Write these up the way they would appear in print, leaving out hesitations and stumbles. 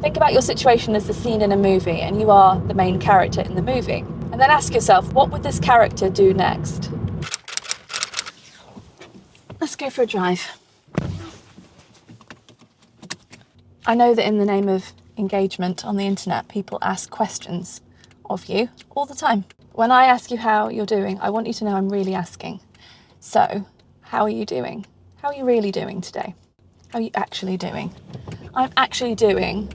Think about your situation as the scene in a movie and you are the main character in the movie. And then ask yourself, what would this character do next? Let's go for a drive. I know that in the name of engagement on the internet, people ask questions of you all the time. When I ask you how you're doing, I want you to know I'm really asking. So, how are you doing? How are you really doing today? How are you actually doing? I'm actually doing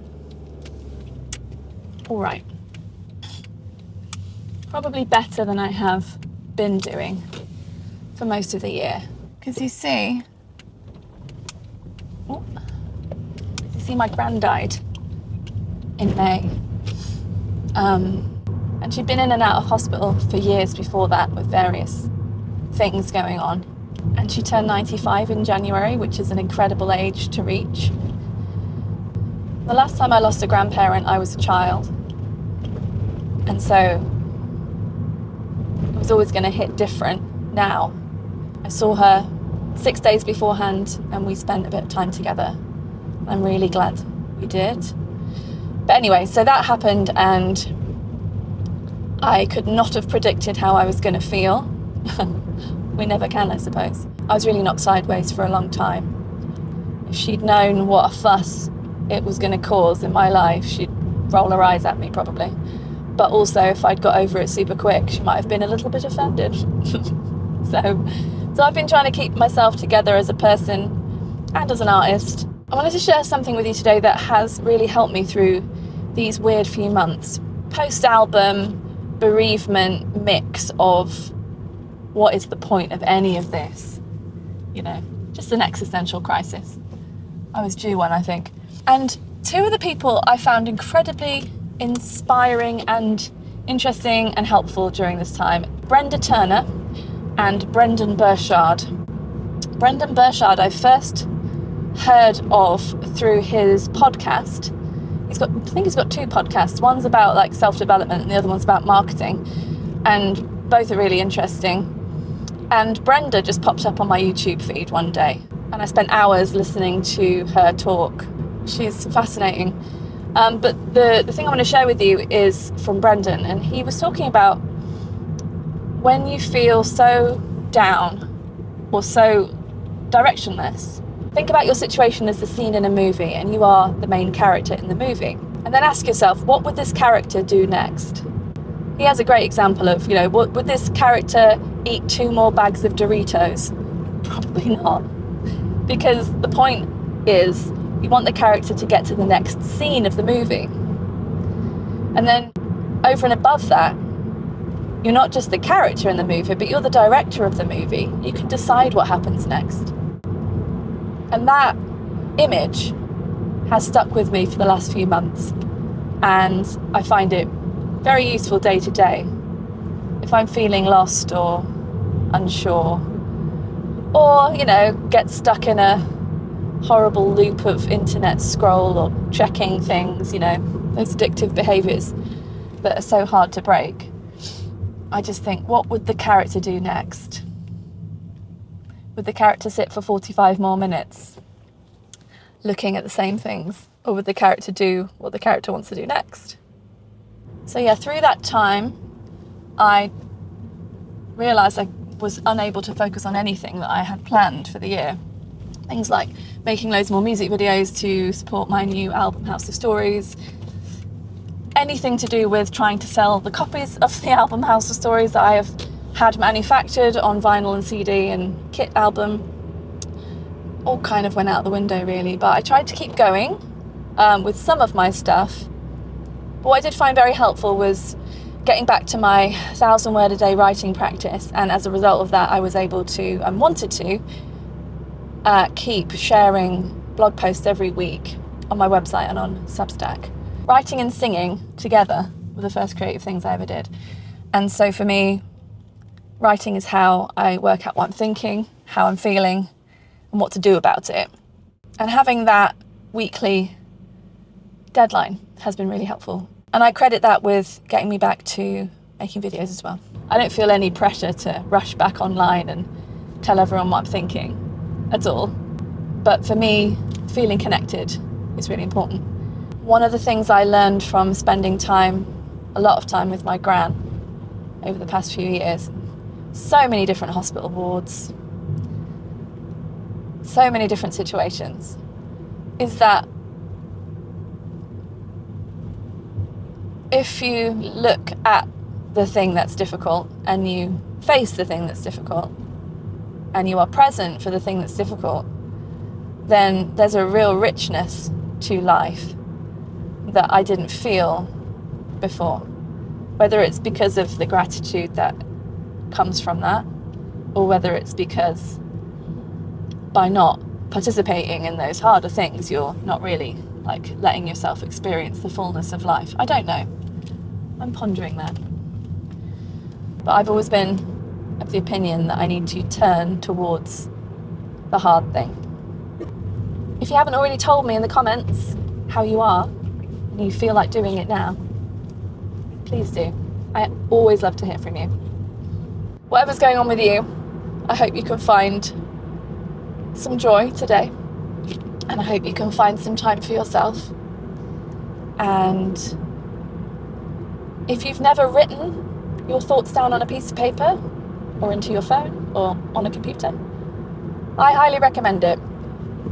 all right. Probably better than I have been doing for most of the year. Because you see my gran died in May. And she'd been in and out of hospital for years before that with various things going on. And she turned 95 in January, which is an incredible age to reach. The last time I lost a grandparent, I was a child. And so it was always going to hit different now. I saw her 6 days beforehand and we spent a bit of time together. I'm really glad we did. But anyway, so that happened and I could not have predicted how I was going to feel. We never can, I suppose. I was really knocked sideways for a long time. If she'd known what a fuss it was going to cause in my life, she'd roll her eyes at me probably. But also, if I'd got over it super quick, she might have been a little bit offended. So I've been trying to keep myself together as a person and as an artist. I wanted to share something with you today that has really helped me through these weird few months. Post-album bereavement mix of what is the point of any of this? You know, just an existential crisis. I was due one, I think. And two of the people I found incredibly inspiring and interesting and helpful during this time, Brenda Turner and Brendan Burchard. Brendan Burchard I first heard of through his podcast. I think he's got two podcasts. One's about like self-development and the other one's about marketing. And both are really interesting. And Brenda just popped up on my YouTube feed one day. And I spent hours listening to her talk. She's fascinating. But the thing I want to share with you is from Brendan. And he was talking about when you feel so down or so directionless, think about your situation as the scene in a movie and you are the main character in the movie. And then ask yourself, what would this character do next? He has a great example of, would this character eat 2 more bags of Doritos? Probably not. Because the point is, you want the character to get to the next scene of the movie. And then over and above that, you're not just the character in the movie, but you're the director of the movie. You can decide what happens next. And that image has stuck with me for the last few months. And I find it very useful day to day. If I'm feeling lost or unsure, or, get stuck in a horrible loop of internet scroll or checking things, those addictive behaviours that are so hard to break, I just think, what would the character do next? Would the character sit for 45 more minutes looking at the same things? Or would the character do what the character wants to do next? So yeah, through that time, I realised I was unable to focus on anything that I had planned for the year. Things like making loads more music videos to support my new album, House of Stories. Anything to do with trying to sell the copies of the album, House of Stories, that I have had manufactured on vinyl and CD and kit album. All kind of went out the window, really. But I tried to keep going with some of my stuff. But what I did find very helpful was getting back to my 1,000 word a day writing practice. And as a result of that, I was able to, and wanted to, keep sharing blog posts every week on my website and on Substack. Writing and singing together were the first creative things I ever did. And so for me, writing is how I work out what I'm thinking, how I'm feeling, and what to do about it. And having that weekly deadline has been really helpful. And I credit that with getting me back to making videos as well. I don't feel any pressure to rush back online and tell everyone what I'm thinking at all. But for me, feeling connected is really important. One of the things I learned from spending a lot of time with my gran over the past few years, so many different hospital wards, so many different situations, is that if you look at the thing that's difficult and you face the thing that's difficult and you are present for the thing that's difficult, then there's a real richness to life that I didn't feel before. Whether it's because of the gratitude that comes from that, or whether it's because by not participating in those harder things, you're not really like letting yourself experience the fullness of life. I don't know. I'm pondering that. But I've always been of the opinion that I need to turn towards the hard thing. If you haven't already told me in the comments how you are, and you feel like doing it now, please do. I always love to hear from you. Whatever's going on with you, I hope you can find some joy today, and I hope you can find some time for yourself. And if you've never written your thoughts down on a piece of paper or into your phone or on a computer, I highly recommend it.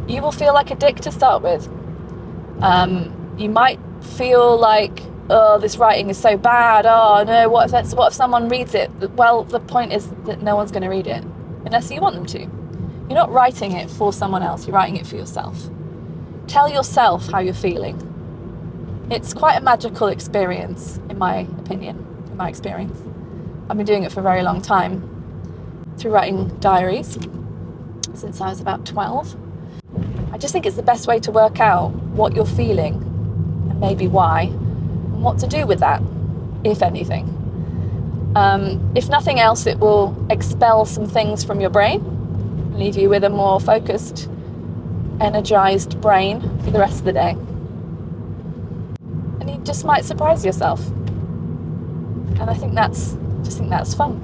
You will feel like a dick to start with. You might feel like, oh, this writing is so bad. Oh no, what if someone reads it? Well, the point is that no one's going to read it unless you want them to. You're not writing it for someone else, you're writing it for yourself. Tell yourself how you're feeling. It's quite a magical experience, in my opinion, in my experience. I've been doing it for a very long time through writing diaries since I was about 12. I just think it's the best way to work out what you're feeling and maybe why, and what to do with that, if anything. If nothing else, it will expel some things from your brain, leave you with a more focused, energized brain for the rest of the day. And you just might surprise yourself. And I think that's fun.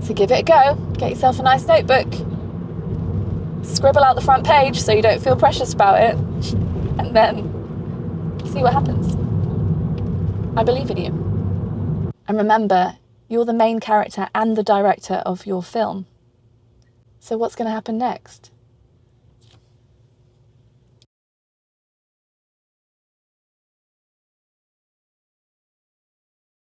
So give it a go. Get yourself a nice notebook. Scribble out the front page so you don't feel precious about it. And then see what happens. I believe in you. And remember, you're the main character and the director of your film. So what's going to happen next?